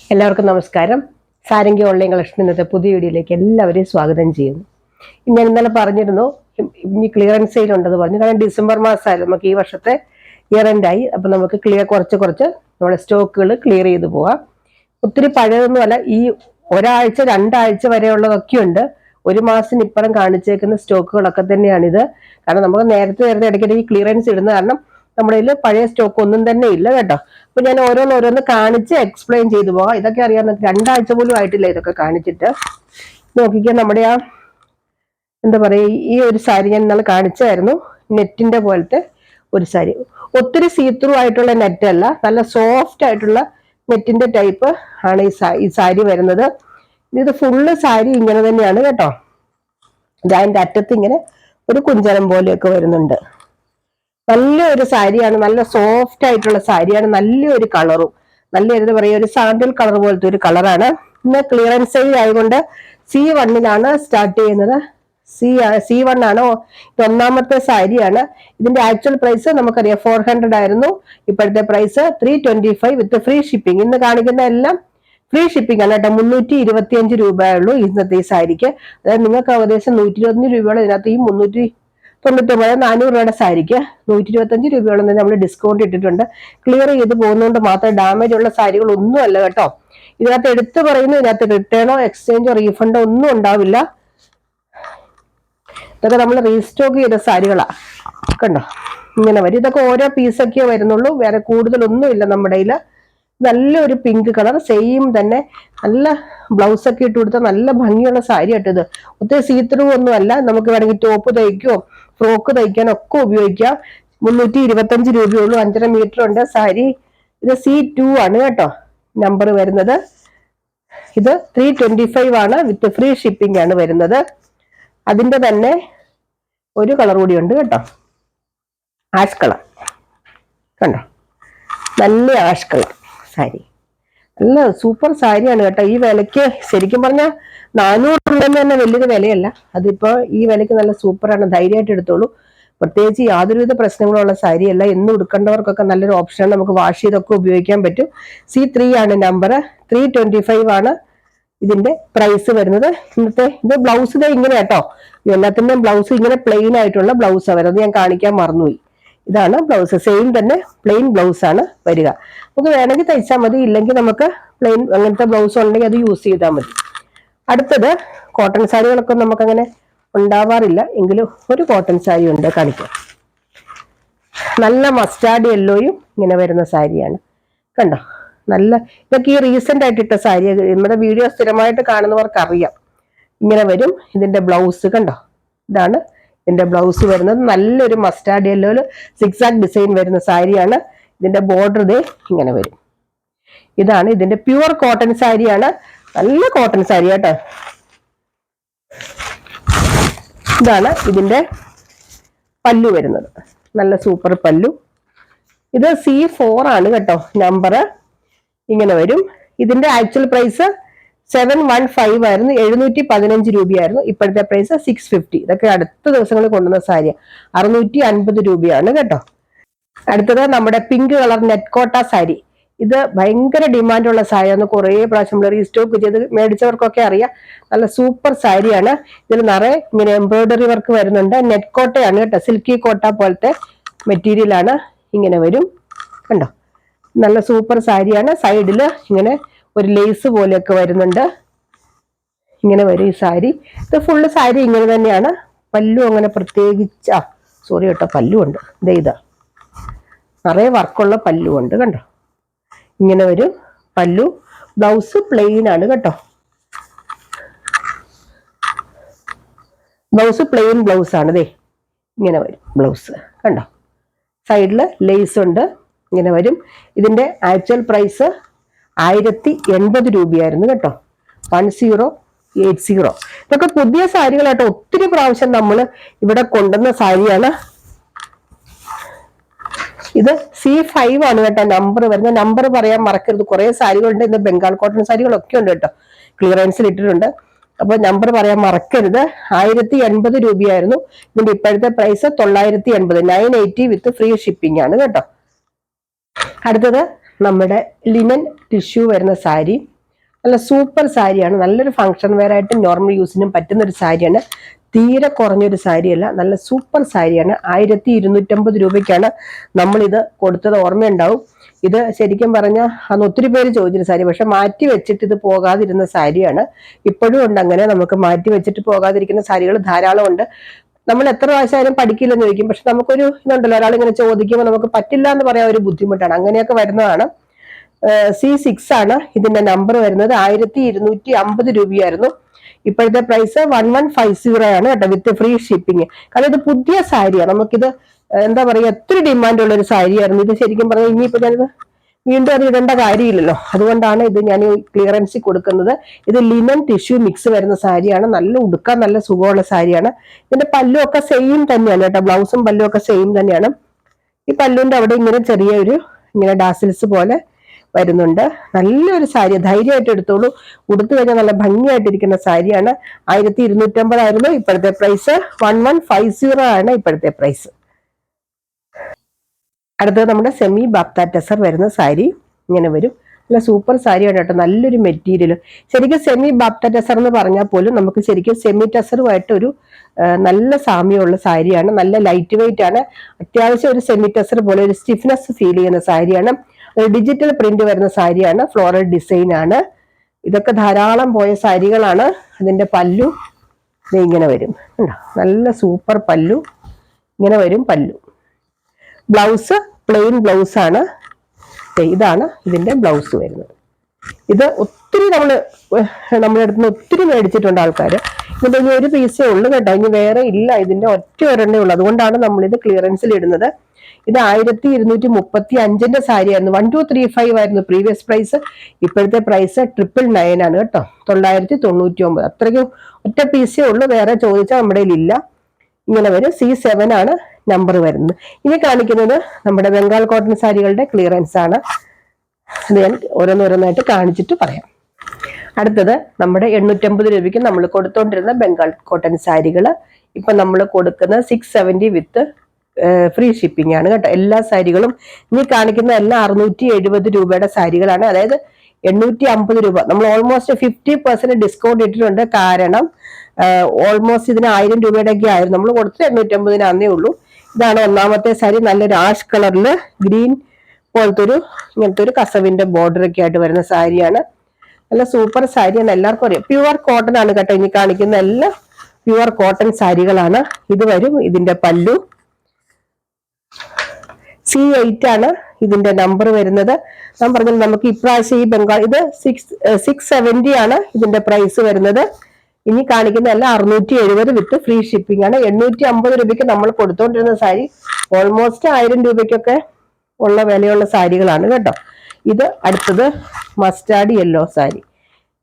എല്ലാവർക്കും നമസ്കാരം. Sarangi online collection ഇന്നത്തെ പുതിയ വീഡിയോയിലേക്ക് എല്ലാവരെയും സ്വാഗതം ചെയ്യുന്നു. ഞാൻ ഇന്നലെ പറഞ്ഞിരുന്നു ഇനി ക്ലിയറൻസ് സെയിൽ ഉണ്ടെന്ന് പറഞ്ഞു. കാരണം ഡിസംബർ മാസമായാലും നമുക്ക് ഈ വർഷത്തെ ഇയർ എൻഡ് ആയി. അപ്പൊ നമുക്ക് കുറച്ച് നമ്മുടെ സ്റ്റോക്കുകൾ ക്ലിയർ ചെയ്ത് പോവാം. ഒത്തിരി പഴയതൊന്നുമല്ല, ഈ ഒരാഴ്ച രണ്ടാഴ്ച വരെയുള്ളതൊക്കെ ഉണ്ട്. ഒരു മാസത്തിന് ഇപ്പുറം കാണിച്ചേക്കുന്ന സ്റ്റോക്കുകളൊക്കെ തന്നെയാണിത്. കാരണം നമുക്ക് നേരത്തെ ഇടയ്ക്കിടയ്ക്ക് ക്ലിയറൻസ് ഇടുന്ന കാരണം നമ്മുടെ കയ്യിൽ പഴയ സ്റ്റോക്ക് ഒന്നും തന്നെ ഇല്ല കേട്ടോ. അപ്പൊ ഞാൻ ഓരോന്ന് കാണിച്ച് എക്സ്പ്ലെയിൻ ചെയ്തു പോവാം. ഇതൊക്കെ അറിയാൻ രണ്ടാഴ്ച പോലും ആയിട്ടില്ല ഇതൊക്കെ കാണിച്ചിട്ട്. നോക്കിക്കാൻ നമ്മുടെ എന്താ പറയാ, ഈ ഒരു സാരി ഞാൻ ഇന്നലെ കാണിച്ചായിരുന്നു. നെറ്റിന്റെ പോലത്തെ ഒരു സാരി, ഒത്തിരി സീത്രൂ ആയിട്ടുള്ള നെറ്റ് അല്ല, നല്ല സോഫ്റ്റ് ആയിട്ടുള്ള നെറ്റിന്റെ ടൈപ്പ് ആണ് ഈ സാരി വരുന്നത്. ഇത് ഫുള്ള് സാരി ഇങ്ങനെ തന്നെയാണ് കേട്ടോ. അതിന്റെ അറ്റത്ത് ഇങ്ങനെ ഒരു കുഞ്ചനം പോലെയൊക്കെ വരുന്നുണ്ട്. നല്ലൊരു സാരിയാണ്, നല്ല സോഫ്റ്റ് ആയിട്ടുള്ള സാരിയാണ്, നല്ലൊരു കളറും, നല്ല എന്താ പറയുക, ഒരു സാൻഡൽ കളർ പോലത്തെ ഒരു കളറാണ്. ഇന്ന് ക്ലിയറൻസ് സെയിൽ ആയതുകൊണ്ട് C1 സ്റ്റാർട്ട് ചെയ്യുന്നത്. C1 ആണ്. ഇത് ഒന്നാമത്തെ സാരിയാണ്. ഇതിന്റെ ആക്ച്വൽ പ്രൈസ് നമുക്കറിയാം 400 ആയിരുന്നു. ഇപ്പോഴത്തെ പ്രൈസ് 325 വിത്ത് ഫ്രീ ഷിപ്പിംഗ്. ഇന്ന് കാണിക്കുന്ന എല്ലാം ഫ്രീ ഷിപ്പിംഗ് ആണ് കേട്ടോ. 325 രൂപയുള്ളൂ ഇന്നത്തെ ഈ സാരിക്ക്. അതായത് നിങ്ങൾക്ക് ഏകദേശം 125 രൂപയോളം ഇതിനകത്ത് ഈ 399 400 രൂപയുടെ സാരിക്ക് 125 രൂപയോളം തന്നെ നമ്മൾ ഡിസ്കൗണ്ട് ഇട്ടിട്ടുണ്ട്. ക്ലിയർ ചെയ്ത് പോകുന്നതുകൊണ്ട് മാത്രം ഡാമേജ് ഉള്ള സാരികൾ ഒന്നും അല്ല കേട്ടോ. ഇതിനകത്ത് എടുത്തു പറയുന്നു, ഇതിനകത്ത് റിട്ടേണോ എക്സ്ചേഞ്ചോ റീഫണ്ടോ ഒന്നും ഉണ്ടാവില്ല. ഇതൊക്കെ നമ്മൾ റീസ്റ്റോക്ക് ചെയ്ത സാരികളാ കണ്ടോ. ഇങ്ങനെ വരും. ഇതൊക്കെ ഓരോ പീസൊക്കെ വരുന്നുള്ളൂ, വേറെ കൂടുതലൊന്നും ഇല്ല നമ്മുടെ കയ്യിൽ. നല്ലൊരു പിങ്ക് കളർ, സെയിം തന്നെ നല്ല ബ്ലൗസ് ഒക്കെ ഇട്ട് കൊടുത്താൽ നല്ല ഭംഗിയുള്ള സാരി ആയിട്ട്. ഇത് ഒത്തിരി സീത്രൂ ഒന്നും അല്ല, നമുക്ക് വേണമെങ്കിൽ ടോപ്പ് തയ്ക്കോ ഫ്രോക്ക് തയ്ക്കാനൊക്കെ ഉപയോഗിക്കാം. 325 രൂപയുള്ളൂ. 5.5 മീറ്റർ ഉണ്ട് സാരി. ഇത് C2 ആണ് കേട്ടോ നമ്പർ വരുന്നത്. ഇത് 325 ആണ് വിത്ത് ഫ്രീ ഷിപ്പിംഗ് ആണ് വരുന്നത്. അതിന്റെ തന്നെ ഒരു കളർ കൂടി ഉണ്ട് കേട്ടോ, ആഷ് കളർ കണ്ടോ. നല്ല ആഷ് കളർ സാരി, നല്ല സൂപ്പർ സാരിയാണ് കേട്ടോ. ഈ വിലയ്ക്ക് ശരിക്കും പറഞ്ഞാൽ 400 രൂപ തന്നെ വലിയൊരു വിലയല്ല. അതിപ്പോ ഈ വിലയ്ക്ക് നല്ല സൂപ്പറാണ്, ധൈര്യമായിട്ട് എടുത്തോളൂ. പ്രത്യേകിച്ച് യാതൊരുവിധ പ്രശ്നങ്ങളുള്ള സാരിയല്ല. എന്നും എടുക്കേണ്ടവർക്കൊക്കെ നല്ലൊരു ഓപ്ഷനാണ്. നമുക്ക് വാഷ് ചെയ്തൊക്കെ ഉപയോഗിക്കാൻ പറ്റും. C3 ആണ് നമ്പർ. 325 ആണ് ഇതിന്റെ പ്രൈസ് വരുന്നത്. ഇന്നത്തെ ഇത് ബ്ലൗസ് ഇങ്ങനെ കേട്ടോ. എല്ലാത്തിന്റെയും ബ്ലൗസ് ഇങ്ങനെ പ്ലെയിൻ ആയിട്ടുള്ള ബ്ലൗസാണ് വരുന്നത്. ഞാൻ കാണിക്കാൻ മറന്നുപോയി. ഇതാണ് ബ്ലൗസ്. സെയിം തന്നെ പ്ലെയിൻ ബ്ലൗസ് ആണ് വരിക. നമുക്ക് വേണമെങ്കിൽ തയ്ച്ചാൽ മതി, ഇല്ലെങ്കിൽ നമുക്ക് പ്ലെയിൻ അങ്ങനത്തെ ബ്ലൗസ് ഉണ്ടെങ്കിൽ അത് യൂസ് ചെയ്താൽ മതി. അടുത്തത് കോട്ടൺ സാരികളൊക്കെ നമുക്ക് അങ്ങനെ ഉണ്ടാവാറില്ല, എങ്കിലും ഒരു കോട്ടൺ സാരി ഉണ്ട് കാണിക്കാം. നല്ല മസ്റ്റാർഡ് യെല്ലോയും ഇങ്ങനെ വരുന്ന സാരിയാണ് കണ്ടോ. നല്ല ഇതൊക്കെ ഈ റീസെന്റ് ആയിട്ട് ഇട്ട സാരി, നമ്മുടെ വീഡിയോ സ്ഥിരമായിട്ട് കാണുന്നവർക്ക് അറിയാം. ഇങ്ങനെ വരും ഇതിന്റെ ബ്ലൗസ് കണ്ടോ. ഇതാണ് ഇതിന്റെ ബ്ലൗസ് വരുന്നത്. നല്ലൊരു മസ്റ്റാർഡ് യെല്ലോയില് സിക്സാക് ഡിസൈൻ വരുന്ന സാരിയാണ്. ഇതിന്റെ ബോർഡർ ദേ ഇങ്ങനെ വരും. ഇതാണ് ഇതിന്റെ പ്യുവർ കോട്ടൺ സാരിയാണ്. നല്ല കോട്ടൺ സാരി കേട്ടോ. ഇതാണ് ഇതിന്റെ പല്ലു വരുന്നത്, നല്ല സൂപ്പർ പല്ലു. ഇത് C4 ആണ് കേട്ടോ നമ്പർ. ഇങ്ങനെ വരും. ഇതിന്റെ ആക്ച്വൽ പ്രൈസ് 715 ആയിരുന്നു, 715 രൂപയായിരുന്നു. ഇപ്പോഴത്തെ പ്രൈസ് 650. ഇതൊക്കെ അടുത്ത ദിവസങ്ങളിൽ കൊണ്ടുവന്ന സാരി. 650 രൂപയാണ് കേട്ടോ. അടുത്തത് നമ്മുടെ പിങ്ക് കളർ നെറ്റ് കോട്ട സാരി. ഇത് ഭയങ്കര ഡിമാൻഡുള്ള സാരിയാണ്. കുറേ പ്രാവശ്യം റീസ്റ്റോക്ക് ചെയ്ത് മേടിച്ചവർക്കൊക്കെ അറിയാം. നല്ല സൂപ്പർ സാരിയാണ്. ഇതിൽ നിറയെ ഇങ്ങനെ എംബ്രോയിഡറി വർക്ക് വരുന്നുണ്ട്. നെറ്റ് കോട്ടയാണ് കേട്ടോ, സിൽക്കി കോട്ട പോലത്തെ മെറ്റീരിയൽ ആണ്. ഇങ്ങനെ വരും കണ്ടോ. നല്ല സൂപ്പർ സാരിയാണ്. സൈഡില് ഇങ്ങനെ ഒരു ലേസ് പോലെയൊക്കെ വരുന്നുണ്ട്. ഇങ്ങനെ വരും ഈ സാരി. ഇത് ഫുള്ള് സാരി ഇങ്ങനെ തന്നെയാണ്. പല്ലു അങ്ങനെ പ്രത്യേകിച്ച് സോറി കേട്ടോ, പല്ലു ഉണ്ട്. ഇതാ നിറയെ വർക്കുള്ള പല്ലു ഉണ്ട് കണ്ടോ. ഇങ്ങനെ വരും പല്ലു. ബ്ലൗസ് പ്ലെയിൻ ആണ് കേട്ടോ. ബ്ലൗസ് പ്ലെയിൻ ബ്ലൗസ് ആണ്. ദേ ഇങ്ങനെ വരും ബ്ലൗസ് കണ്ടോ. സൈഡില് ലേസ് ഉണ്ട്. ഇങ്ങനെ വരും. ഇതിന്റെ ആക്ച്വൽ പ്രൈസ് 1080 രൂപയായിരുന്നു കേട്ടോ. 1080. ഇതൊക്കെ പുതിയ സാരികളാട്ടോ. ഒത്തിരി പ്രാവശ്യം നമ്മൾ ഇവിടെ കൊണ്ടുവന്ന സാരിയാണ്. ഇത് C5 ആണ് കേട്ടോ നമ്പർ വരുന്നത്. നമ്പർ പറയാൻ മറക്കരുത്. കുറെ സാരികളുണ്ട്. ഇന്ന് ബംഗാൾ കോട്ടൺ സാരികളൊക്കെ ഉണ്ട് കേട്ടോ, ക്ലിയറൻസിൽ ഇട്ടിട്ടുണ്ട്. അപ്പൊ നമ്പർ പറയാൻ മറക്കരുത്. 1080 രൂപയായിരുന്നു. ഇതിന്റെ ഇപ്പോഴത്തെ പ്രൈസ് 980, 980 വിത്ത് ഫ്രീ ഷിപ്പിംഗ് ആണ് കേട്ടോ. അടുത്തത് നമ്മുടെ ലിനൻ ടിഷ്യൂ വരുന്ന സാരി. നല്ല സൂപ്പർ സാരിയാണ്. നല്ലൊരു ഫംഗ്ഷൻ വെയർ ആയിട്ട് നോർമൽ യൂസിനും പറ്റുന്ന ഒരു സാരിയാണ്. തീരെ കുറഞ്ഞൊരു സാരിയല്ല, നല്ല സൂപ്പർ സാരിയാണ്. 1250 രൂപയ്ക്കാണ് നമ്മളിത് കൊടുത്തത്. ഓർമ്മയുണ്ടാവും. ഇത് ശരിക്കും പറഞ്ഞാൽ അന്ന് ഒത്തിരി പേര് ചോദിച്ചൊരു സാരി, പക്ഷെ മാറ്റി വെച്ചിട്ട് ഇത് പോകാതിരുന്ന സാരിയാണ്. ഇപ്പോഴും ഉണ്ട് അങ്ങനെ, നമുക്ക് മാറ്റി വെച്ചിട്ട് പോകാതിരിക്കുന്ന സാരികൾ ധാരാളം ഉണ്ട്. നമ്മൾ എത്ര പ്രാവശ്യം പഠിക്കില്ലെന്ന് ചോദിക്കും, പക്ഷെ നമുക്കൊരു ഇതുണ്ടല്ലോ, ഒരാൾ ഇങ്ങനെ ചോദിക്കുമ്പോൾ നമുക്ക് പറ്റില്ല എന്ന് പറയാൻ ഒരു ബുദ്ധിമുട്ടാണ്. അങ്ങനെയൊക്കെ വരുന്നതാണ്. C6 ആണ് ഇതിന്റെ നമ്പർ വരുന്നത്. 1250 രൂപയായിരുന്നു. ഇപ്പോഴത്തെ പ്രൈസ് 1150 ആണ് കേട്ടോ, വിത്ത് ഫ്രീ ഷിപ്പിംഗ്. കാരണം ഇത് പുതിയ സാരിയാണ്. നമുക്കിത് എന്താ പറയുക, ഒത്തിരി ഡിമാൻഡുള്ള ഒരു സാരിയായിരുന്നു ഇത്. ശരിക്കും പറഞ്ഞാൽ ഇനിയിപ്പോ ഞാനിത് വീണ്ടും അത് ഇടേണ്ട കാര്യമില്ലല്ലോ, അതുകൊണ്ടാണ് ഇത് ഞാൻ ക്ലിയറൻസിൽ കൊടുക്കുന്നത്. ഇത് ലിനൻ ടിഷ്യൂ മിക്സ് വരുന്ന സാരിയാണ്. നല്ല ഉടുക്കാൻ നല്ല സുഖമുള്ള സാരിയാണ്. ഇതിന്റെ പല്ലും ഒക്കെ സെയിം തന്നെയാണ് കേട്ടോ, ബ്ലൗസും പല്ലും ഒക്കെ സെയിം തന്നെയാണ്. ഈ പല്ലുവിന്റെ അവിടെ ഇങ്ങനെ ചെറിയൊരു ഇങ്ങനെ ഡാസിൽസ് പോലെ വരുന്നുണ്ട്. നല്ലൊരു സാരി, ധൈര്യമായിട്ട് എടുത്തോളൂ. ഉടുത്തു കഴിഞ്ഞാൽ നല്ല ഭംഗിയായിട്ടിരിക്കുന്ന സാരിയാണ്. 1250 ആയിരുന്നു ഇപ്പോഴത്തെ പ്രൈസ്. 1150 ആണ് ഇപ്പോഴത്തെ പ്രൈസ്. അടുത്തത് നമ്മുടെ സെമി ബാപ്ത ടെസർ വരുന്ന സാരി. ഇങ്ങനെ വരും. നല്ല സൂപ്പർ സാരിയാണ് കേട്ടോ, നല്ലൊരു മെറ്റീരിയൽ. ശരിക്കും സെമി ബാപ്ത ടെസർ എന്ന് പറഞ്ഞാൽ പോലും നമുക്ക് ശരിക്കും സെമി ടെസറുമായിട്ട് ഒരു നല്ല സാമ്യമുള്ള സാരിയാണ്. നല്ല ലൈറ്റ് വെയിറ്റ് ആണ്. അത്യാവശ്യം ഒരു സെമി ടെസർ പോലെ ഒരു സ്റ്റിഫ്നെസ് ഫീൽ ചെയ്യുന്ന സാരിയാണ്. ഡിജിറ്റൽ പ്രിന്റ് വരുന്ന സാരിയാണ്. ഫ്ലോറൽ ഡിസൈൻ ആണ്. ഇതൊക്കെ ധാരാളം പോയ സാരികളാണ്. അതിന്റെ പല്ലു ഇങ്ങനെ വരും. നല്ല സൂപ്പർ പല്ലു ഇങ്ങനെ വരും. പല്ലു ബ്ലൗസ് പ്ലെയിൻ ബ്ലൗസ് ആണ്. ഇതാണ് ഇതിന്റെ ബ്ലൗസ് വരുന്നത്. ഇത് ഒത്തിരി നമ്മുടെ അടുത്ത് നിന്ന് ഒത്തിരി മേടിച്ചിട്ടുണ്ട് ആൾക്കാർ. ഇതിന്റെ ഇനി ഒരു പീസേ ഉള്ളു കേട്ടോ, ഇനി വേറെ ഇല്ല. ഇതിന്റെ ഒറ്റ ഒരെണ്ണേ ഉള്ളു. അതുകൊണ്ടാണ് നമ്മളിത് ക്ലിയറൻസിൽ ഇടുന്നത്. ഇത് 1235 സാരി ആയിരുന്നു. 1235 ആയിരുന്നു പ്രീവിയസ് പ്രൈസ്. ഇപ്പോഴത്തെ പ്രൈസ് 999 ആണ് കേട്ടോ, 999. അത്രയ്ക്കും ഒറ്റ പീസേ ഉള്ളു, വേറെ ചോദിച്ചാൽ നമ്മുടെ ഇല്ല. ഇങ്ങനെ വരും. C7 ആണ് നമ്പർ വരുന്നത്. ഇനി കാണിക്കുന്നത് നമ്മുടെ ബംഗാൾ കോട്ടൺ സാരികളുടെ ക്ലിയറൻസ് ആണ്. അത് ഞാൻ ഓരോന്നോരോന്നായിട്ട് കാണിച്ചിട്ട് പറയാം. അടുത്തത് നമ്മുടെ 850 രൂപയ്ക്ക് നമ്മൾ കൊടുത്തോണ്ടിരുന്ന ബംഗാൾ കോട്ടൺ സാരികൾ ഇപ്പൊ നമ്മൾ കൊടുക്കുന്ന 670 വിത്ത് ഫ്രീ ഷിപ്പിംഗ് ആണ് കേട്ടോ. എല്ലാ സാരികളും ഇനി കാണിക്കുന്ന എല്ലാം 670 രൂപയുടെ സാരികളാണ്. അതായത് 850 രൂപ നമ്മൾ ഓൾമോസ്റ്റ് 50% ഡിസ്കൗണ്ട് ഇട്ടിട്ടുണ്ട്. കാരണം ഓൾമോസ്റ്റ് ഇതിന് 1000 രൂപയുടെ ഒക്കെ ആയിരുന്നു. നമ്മൾ കൊടുത്തത് 850 അന്നേ ഉള്ളൂ. ഇതാണ് ഒന്നാമത്തെ സാരി. നല്ലൊരു ആഷ് കളറില് ഗ്രീൻ പോലത്തെ ഇങ്ങനത്തെ ഒരു കസവിന്റെ ബോർഡർ ഒക്കെ ആയിട്ട് വരുന്ന സാരിയാണ്. നല്ല സൂപ്പർ സാരിയാണ്, എല്ലാവർക്കും അറിയാം. പ്യുവർ കോട്ടൺ ആണ് കേട്ടോ. ഇനി കാണിക്കുന്ന എല്ലാം പ്യുവർ കോട്ടൺ സാരികളാണ്. ഇത് വരും. ഇതിന്റെ പല്ലു C8 ആണ് ഇതിന്റെ നമ്പർ വരുന്നത്. ഞാൻ പറഞ്ഞത് നമുക്ക് ഇപ്രാവശ്യം ഈ ബംഗാൾ ഇത് 670 ആണ് ഇതിന്റെ പ്രൈസ് വരുന്നത്. ഇനി കാണിക്കുന്ന എല്ലാം 670 വിത്ത് ഫ്രീ ഷിപ്പിംഗ് ആണ്. 850 രൂപയ്ക്ക് നമ്മൾ കൊടുത്തോണ്ടിരുന്ന സാരി ഓൾമോസ്റ്റ് 1000 രൂപയ്ക്കൊക്കെ ഉള്ള വിലയുള്ള സാരികളാണ് കേട്ടോ. ഇത് അടുത്തത് മസ്റ്റാർഡ് യെല്ലോ സാരി.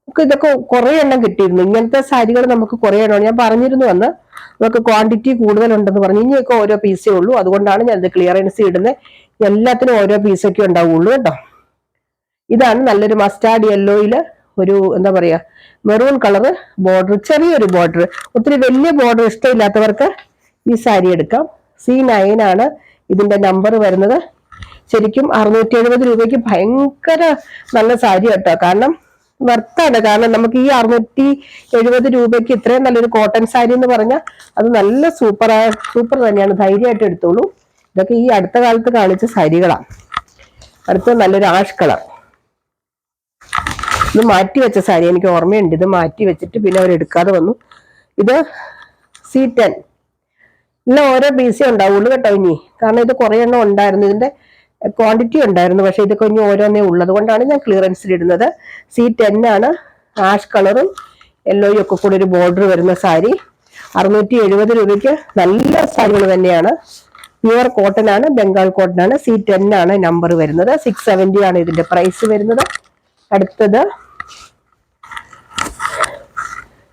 നമുക്ക് ഇതൊക്കെ കുറെ എണ്ണം കിട്ടിയിരുന്നു. ഇങ്ങനത്തെ സാരികൾ നമുക്ക് കുറെ എണ്ണം ഞാൻ പറഞ്ഞിരുന്നു അന്ന്, നമുക്ക് ക്വാണ്ടിറ്റി കൂടുതലുണ്ടെന്ന് പറഞ്ഞു. ഇനിയൊക്കെ ഓരോ പീസേ ഉള്ളൂ. അതുകൊണ്ടാണ് ഞാൻ ഇത് ക്ലിയറൻസ് ഇടുന്നത്. എല്ലാത്തിനും ഓരോ പീസൊക്കെ ഉണ്ടാവുള്ളൂ കേട്ടോ. ഇതാണ് നല്ലൊരു മസ്റ്റാർഡ് യെല്ലോയില് ഒരു എന്താ പറയാ മെറൂൺ കളറ് ബോർഡർ, ചെറിയൊരു ബോർഡർ. ഒത്തിരി വലിയ ബോർഡർ ഇഷ്ടമില്ലാത്തവർക്ക് ഈ സാരി എടുക്കാം. C9 ആണ് ഇതിന്റെ നമ്പർ വരുന്നത്. ശരിക്കും 670 രൂപയ്ക്ക് ഭയങ്കര നല്ല സാരി കേട്ടോ. കാരണം വർത്താണ്. കാരണം നമുക്ക് ഈ 670 രൂപയ്ക്ക് ഇത്രയും നല്ലൊരു കോട്ടൺ സാരി എന്ന് പറഞ്ഞാൽ അത് നല്ല സൂപ്പർ തന്നെയാണ്. ധൈര്യമായിട്ട് എടുത്തോളൂ. ഇതൊക്കെ ഈ അടുത്ത കാലത്ത് കാണിച്ച സാരികളാണ്. അടുത്ത നല്ലൊരു ആഷ് കളർ. ഇത് മാറ്റി വെച്ച സാരി, എനിക്ക് ഓർമ്മയുണ്ട്. ഇത് മാറ്റി വെച്ചിട്ട് പിന്നെ അവർ എടുക്കാതെ വന്നു. ഇത് C10. ഇല്ല ഓരോ പീസേ ഉണ്ടാവുള്ളൂ കേട്ടോ ഇനി. കാരണം ഇത് കുറെ എണ്ണം ഉണ്ടായിരുന്നു, ഇതിന്റെ ക്വാണ്ടിറ്റി ഉണ്ടായിരുന്നു. പക്ഷെ ഇതൊക്കെ ഇനി ഓരോന്നേ ഉള്ളത് കൊണ്ടാണ് ഞാൻ ക്ലിയറൻസിൽ ഇടുന്നത്. C10 ആണ്. ആഷ് കളറും യെല്ലോയും ഒക്കെ കൂടി ഒരു ബോർഡർ വരുന്ന സാരി. 670 രൂപയ്ക്ക് നല്ല സാരികൾ തന്നെയാണ്. പ്യുവർ കോട്ടൺ ആണ്, ബംഗാൾ കോട്ടൺ ആണ്. C10 ആണ് നമ്പർ വരുന്നത്. 670 ആണ് ഇതിന്റെ പ്രൈസ് വരുന്നത്. അടുത്തത്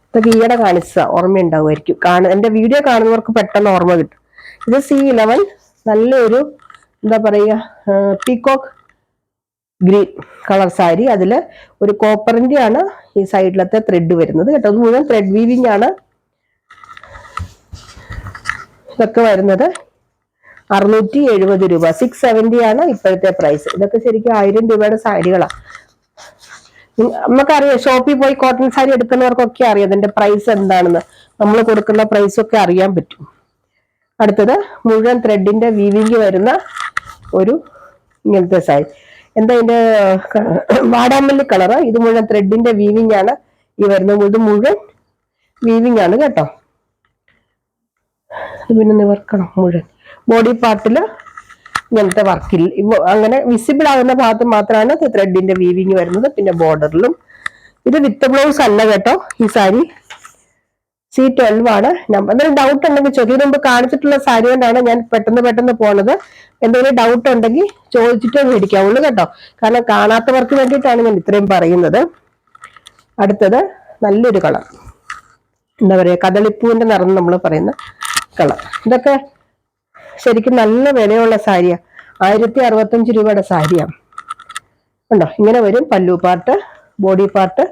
ഇതൊക്കെ ഈയിടെ കാണിച്ച ഓർമ്മയുണ്ടാവുമായിരിക്കും. എന്റെ വീഡിയോ കാണുന്നവർക്ക് പെട്ടെന്ന് ഓർമ്മ കിട്ടും. ഇത് C11 നല്ലൊരു എന്താ പറയുക പീകോക്ക് ഗ്രീൻ കളർ സാരി. അതില് ഒരു കോപ്പറിന്റെ ആണ് ഈ സൈഡിലത്തെ ത്രെഡ് വരുന്നത് കേട്ടോ. അത് മുഴുവൻ ത്രെഡ് വീവിംഗ് ആണ് ഇതൊക്കെ വരുന്നത്. 670 രൂപ. 670 ആണ് ഇപ്പോഴത്തെ പ്രൈസ്. ഇതൊക്കെ ശരിക്കും 1000 രൂപയുടെ സാരികളാണ്. നമുക്കറിയാം, ഷോപ്പിൽ പോയി കോട്ടൺ സാരി എടുക്കുന്നവർക്കൊക്കെ അറിയാം ഇതിന്റെ പ്രൈസ് എന്താണെന്ന്. നമ്മൾ കൊടുക്കുന്ന പ്രൈസ് ഒക്കെ അറിയാൻ പറ്റും. അടുത്തത് മുഴുവൻ ത്രെഡിന്റെ വീവിങ് വരുന്ന ഒരു ഇങ്ങനത്തെ സാരി. എന്താ ഇതിന്റെ വാടാമല്ലി കളറ്. ഇത് മുഴുവൻ ത്രെഡിന്റെ വീവിങ് ആണ് ഈ വരുന്നത്. ഇത് മുഴുവൻ വീവിങ് ആണ് കേട്ടോ. പിന്നെ നിവർക്കണം. മുഴുവൻ ബോഡി പാർട്ടില് ഇങ്ങനത്തെ വർക്കില്ല, അങ്ങനെ വിസിബിൾ ആകുന്ന ഭാഗത്ത് മാത്രമാണ് ത്രെഡിന്റെ വീവിങ് വരുന്നത്. പിന്നെ ബോർഡറിലും. ഇത് വിത്ത് ബ്ലൗസ് അല്ല കേട്ടോ ഈ സാരി. C12 ആണ്. എന്തെങ്കിലും ഡൗട്ട് ഉണ്ടെങ്കിൽ ചെറിയ മുമ്പ് കാണിച്ചിട്ടുള്ള സാരി കൊണ്ടാണ് ഞാൻ പെട്ടെന്ന് പോണത്. എന്തെങ്കിലും ഡൗട്ട് ഉണ്ടെങ്കിൽ ചോദിച്ചിട്ട് മേടിക്കാവുള്ളൂ കേട്ടോ. കാരണം കാണാത്തവർക്ക് വേണ്ടിയിട്ടാണ് ഞാൻ ഇത്രയും പറയുന്നത്. അടുത്തത് നല്ലൊരു കളർ, എന്താ പറയാ, കദളിപ്പൂവിന്റെ നിറം നമ്മൾ പറയുന്ന കളർ. ഇതൊക്കെ ശരിക്കും നല്ല വിലയുള്ള സാരിയാ. 1065 രൂപയുടെ സാരിയാണ്. ഉണ്ടോ? ഇങ്ങനെ വരും പല്ലു പാർട്ട്. ബോഡി പാർട്ട്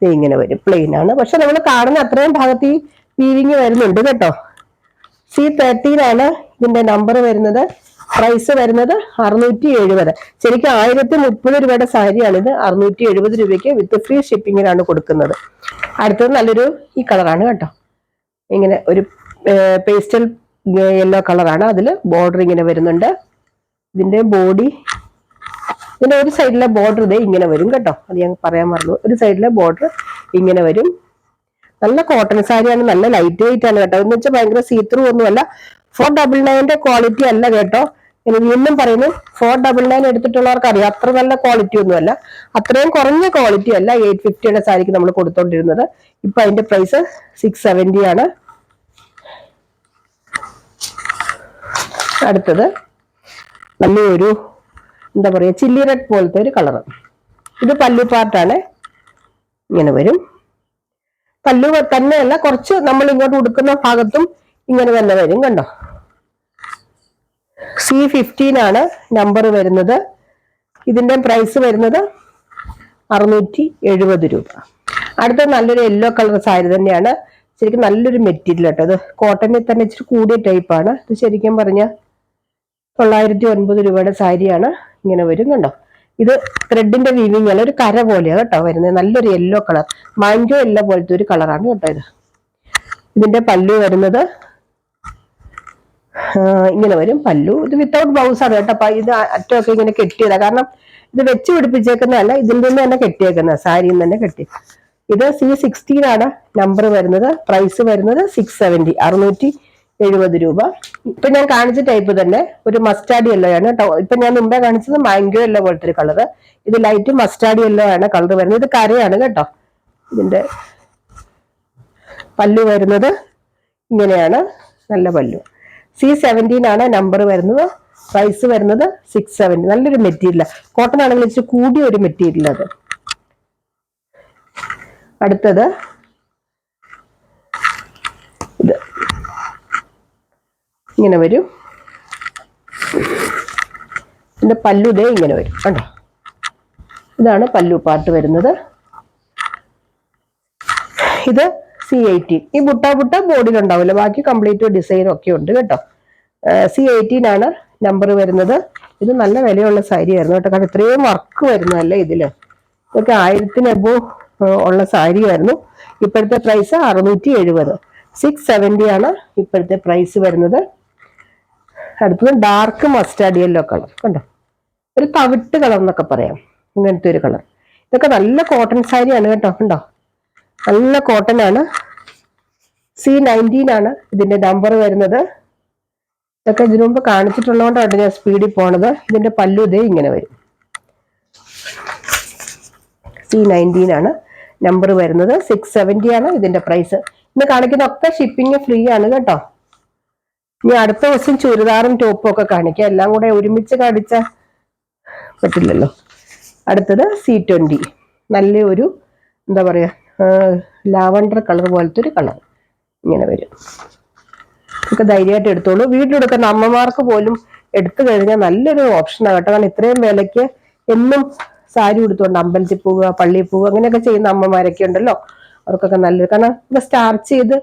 ഇങ്ങനെ വരും. പ്ലെയിൻ ആണ്. പക്ഷെ നമ്മൾ കാണുന്ന അത്രയും ഭാഗത്ത് ഈ വീവിങ് വരുന്നുണ്ട് കേട്ടോ. C13 ആണ് ഇതിന്റെ നമ്പർ വരുന്നത്. പ്രൈസ് വരുന്നത് 670. ശരിക്കും 1030 രൂപയുടെ സാരിയാണിത്. 670 രൂപയ്ക്ക് വിത്ത് ഫ്രീ ഷിപ്പിങ്ങിനാണ് കൊടുക്കുന്നത്. അടുത്തത് നല്ലൊരു ഈ കളറാണ് കേട്ടോ. ഇങ്ങനെ ഒരു പേസ്റ്റൽ യെല്ലോ കളറാണ്. അതിൽ ബോർഡർ ഇങ്ങനെ വരുന്നുണ്ട്. ഇതിന്റെ ബോഡി, ഇതിന്റെ ഒരു സൈഡിലെ ബോർഡർ ഇതേ ഇങ്ങനെ വരും കേട്ടോ. അത് ഞാൻ പറയാൻ മറന്നു. ഒരു സൈഡിലെ ബോർഡർ ഇങ്ങനെ വരും. നല്ല കോട്ടൺ സാരിയാണ്. നല്ല ലൈറ്റ് വെയിറ്റ് ആണ് കേട്ടോ. എന്ന് വെച്ചാൽ ഭയങ്കര സീത്രൂ ഒന്നുമല്ല. 499 ക്വാളിറ്റി അല്ല കേട്ടോ. ഇനി വീണ്ടും പറയുന്നു, 499 എടുത്തിട്ടുള്ളവർക്ക് അറിയാം അത്ര നല്ല ക്വാളിറ്റി ഒന്നുമല്ല. അത്രയും കുറഞ്ഞ ക്വാളിറ്റി അല്ല 850യുടെ സാരിക്ക് നമ്മൾ കൊടുത്തോണ്ടിരുന്നത്. ഇപ്പൊ അതിന്റെ പ്രൈസ് 670 ആണ്. അടുത്തത് നല്ലൊരു എന്താ പറയാ, ചില്ലി റെഡ് പോലത്തെ ഒരു കളറ്. ഇത് പല്ലു പാർട്ടാണ്. ഇങ്ങനെ വരും. പല്ലു തന്നെയല്ല, കുറച്ച് നമ്മൾ ഇങ്ങോട്ട് ഉടുക്കുന്ന ഭാഗത്തും ഇങ്ങനെ തന്നെ വരും. കണ്ടോ? C15 ആണ് നമ്പർ വരുന്നത്. ഇതിന്റെ പ്രൈസ് വരുന്നത് 670 രൂപ. അടുത്ത നല്ലൊരു യെല്ലോ കളർ സാരി തന്നെയാണ്. ശരിക്കും നല്ലൊരു മെറ്റീരിയൽ കേട്ടോ. ഇത് കോട്ടണിൽ തന്നെ ഇച്ചിരി കൂടിയ ടൈപ്പാണ്. ഇത് ശരിക്കും പറഞ്ഞ 909 രൂപയുടെ സാരിയാണ്. ഇങ്ങനെ വരും. കണ്ടോ? ഇത് ത്രെഡിന്റെ വീവിങ് അല്ല, ഒരു കര പോലെയാണ് കേട്ടോ വരുന്നത്. നല്ലൊരു യെല്ലോ കളർ, മാംഗോ യെല്ലോ പോലത്തെ ഒരു കളറാണ് കേട്ടോ ഇത്. ഇതിന്റെ പല്ലു വരുന്നത് ഇങ്ങനെ വരും. പല്ലു ഇത് വിത്തൗട്ട് ബ്ലൗസ് ആണ് കേട്ടോ. ഇത് അറ്റമൊക്കെ ഇങ്ങനെ കെട്ടിയതാ. കാരണം ഇത് വെച്ച് പിടിപ്പിച്ചേക്കുന്നതല്ല, ഇതിൽ നിന്ന് തന്നെ കെട്ടിയേക്കുന്ന, സാരിയിൽ തന്നെ കെട്ടി. ഇത് C16 ആണ് നമ്പർ വരുന്നത്. പ്രൈസ് വരുന്നത് 670, 670 രൂപ. ഇപ്പൊ ഞാൻ കാണിച്ച ടൈപ്പ് തന്നെ ഒരു മസ്റ്റാർഡ് യെല്ലോ ആണ് കേട്ടോ. ഇപ്പൊ ഞാൻ മുമ്പേ കാണിച്ചത് മാംഗോ യെല്ലോ പോലത്തെ ഒരു കളറ്. ഇത് ലൈറ്റ് മസ്റ്റാർഡ് യെല്ലോ ആണ് കളർ വരുന്നത്. ഇത് കരയാണ് കേട്ടോ. ഇതിന്റെ പല്ലു വരുന്നത് ഇങ്ങനെയാണ്. നല്ല പല്ലു. C17 ആണ് നമ്പർ വരുന്നത്. പ്രൈസ് വരുന്നത് 670. നല്ലൊരു മെറ്റീരിയൽ, കോട്ടൺ ആണെങ്കിൽ ഇച്ചിരി കൂടിയ ഒരു മെറ്റീരിയൽ അത്. അടുത്തത് ഇത് ഇങ്ങനെ വരും. ഇതിന്റെ പല്ലു ഇതേ ഇങ്ങനെ വരും കണ്ടോ. ഇതാണ് പല്ലു പാർട്ട് വരുന്നത്. ഇത് C18. ഈ ബുട്ട ബോർഡിൽ ഉണ്ടാവില്ല, ബാക്കി കംപ്ലീറ്റ് ഡിസൈൻ ഒക്കെ ഉണ്ട് കേട്ടോ. C18 ആണ് നമ്പർ വരുന്നത്. ഇത് നല്ല വിലയുള്ള സാരി ആയിരുന്നു കേട്ടോ. കാരണം ഇത്രയും വർക്ക് വരുന്നതല്ലേ ഇതില്. ഇതൊക്കെ 1000 എബോ ഉള്ള സാരിയായിരുന്നു. ഇപ്പോഴത്തെ പ്രൈസ് 670. 670 ആണ് ഇപ്പോഴത്തെ പ്രൈസ് വരുന്നത്. അടുത്തത് ഡാർക്ക് മസ്റ്റാർഡ് യെല്ലോ കളർ കണ്ടോ. ഒരു തവിട്ട് കളർ എന്നൊക്കെ പറയാം, ഇങ്ങനത്തെ ഒരു കളർ. ഇതൊക്കെ നല്ല കോട്ടൺ സാരിയാണ് കേട്ടോ. കണ്ടോ, നല്ല കോട്ടൺ ആണ്. C19 ആണ് ഇതിന്റെ നമ്പർ വരുന്നത്. ഇതൊക്കെ ഇതിനു മുമ്പ് കാണിച്ചിട്ടുള്ളതുകൊണ്ടാണ് ഞാൻ സ്പീഡിൽ പോണത്. ഇതിന്റെ പല്ലു ഇതേ ഇങ്ങനെ വരും. C19 ആണ് നമ്പർ വരുന്നത്. 670 ആണ് ഇതിന്റെ പ്രൈസ്. ഇന്ന് കാണിക്കുന്ന ഒക്കെ ഷിപ്പിംഗ് ഫ്രീ ആണ് കേട്ടോ. ഇനി അടുത്ത ദിവസം ചുരിദാറും ടോപ്പും ഒക്കെ കാണിക്കാം. എല്ലാം കൂടെ ഒരുമിച്ച് കാണിച്ച പറ്റില്ലല്ലോ. അടുത്തത് C20. നല്ല ഒരു എന്താ പറയാ, ലാവണ്ടർ കളർ പോലത്തെ ഒരു കളർ ഇങ്ങനെ വരും. ഇതൊക്കെ ധൈര്യമായിട്ട് എടുത്തോളൂ. വീട്ടിലെടുക്കുന്ന അമ്മമാർക്ക് പോലും എടുത്തു കഴിഞ്ഞാൽ നല്ലൊരു ഓപ്ഷനാണ് കേട്ടോ. കാരണം ഇത്രയും വിലയ്ക്ക് എന്നും സാരി ഉടുത്തോണ്ട് അമ്പലത്തിൽ പോവുക, പള്ളിയിൽ പോവുക, അങ്ങനെയൊക്കെ ചെയ്യുന്ന അമ്മമാരൊക്കെ ഉണ്ടല്ലോ. അവർക്കൊക്കെ നല്ലത്. കാരണം ഇത് സ്റ്റാർച്ച് ചെയ്ത്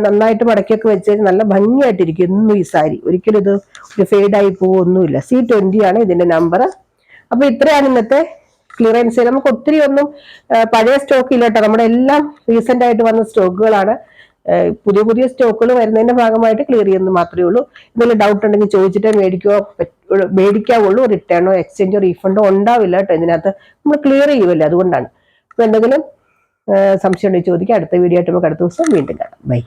നന്നായിട്ട് മടക്കിയൊക്കെ വെച്ച് നല്ല ഭംഗിയായിട്ടിരിക്കും എന്നും ഈ സാരി. ഒരിക്കലും ഇത് ഒരു ഫെയ്ഡായി പോവൊന്നുമില്ല. C20 ആണ് ഇതിന്റെ നമ്പർ. അപ്പൊ ഇത്രയാണ് ഇന്നത്തെ ക്ലിയറൻസ് സെയിൽ. നമുക്ക് ഒത്തിരി ഒന്നും പഴയ സ്റ്റോക്ക് ഇല്ല കേട്ടോ, നമ്മുടെ എല്ലാം റീസെന്റ് ആയിട്ട് വന്ന സ്റ്റോക്കുകളാണ്. പുതിയ പുതിയ സ്റ്റോക്കുകൾ വരുന്നതിന്റെ ഭാഗമായിട്ട് ക്ലിയർ ചെയ്യുന്നത് മാത്രമേ ഉള്ളൂ. എന്തെങ്കിലും ഡൗട്ട് ഉണ്ടെങ്കിൽ ചോദിച്ചിട്ടേ മേടിക്കാവുള്ളൂ. റിട്ടേണോ എക്സ്ചേഞ്ചോ റീഫണ്ടോ ഉണ്ടാവില്ല കേട്ടോ ഇതിനകത്ത്, നമ്മൾ ക്ലിയർ ചെയ്യുമല്ലോ, അതുകൊണ്ടാണ്. അപ്പൊ എന്തെങ്കിലും സംശയം ഉണ്ടെങ്കിൽ ചോദിക്കാം. അടുത്ത വീഡിയോ ആയിട്ട് നമുക്ക് അടുത്ത ദിവസം വീണ്ടും കാണാം. ബൈ.